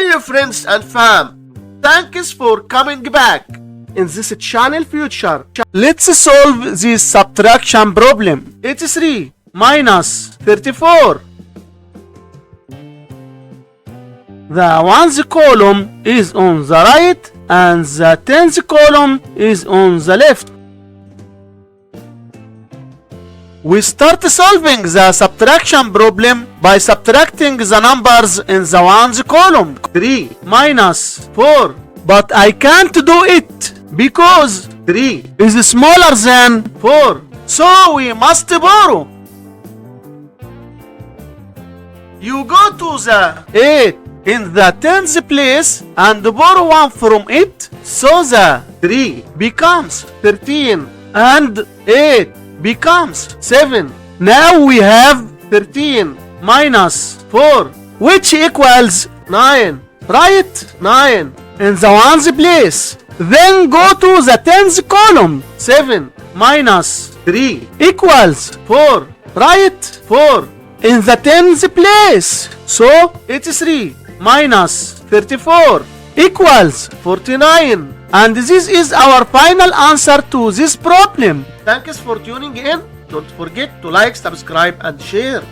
Hi friends and fam, thanks for coming back. In this channel future, let's solve this subtraction problem. 83 minus 34. The ones column is on the right and the tens column is on the left. We start solving the subtraction problem by subtracting the numbers in the ones column. 3 minus 4. But I can't do it because 3 is smaller than 4. So we must borrow. You go to the 8 in the tens place and borrow 1 from it. So the 3 becomes 13 and 8 becomes 7. Now we have 13 minus 4, which equals 9. Write 9 in the ones place. Then go to the tens column. 7 minus 3 equals 4. Write 4 in the tens place. So 83 minus 34 equals 49. And this is our final answer to this problem. Thanks for tuning in. Don't forget to like, subscribe and share.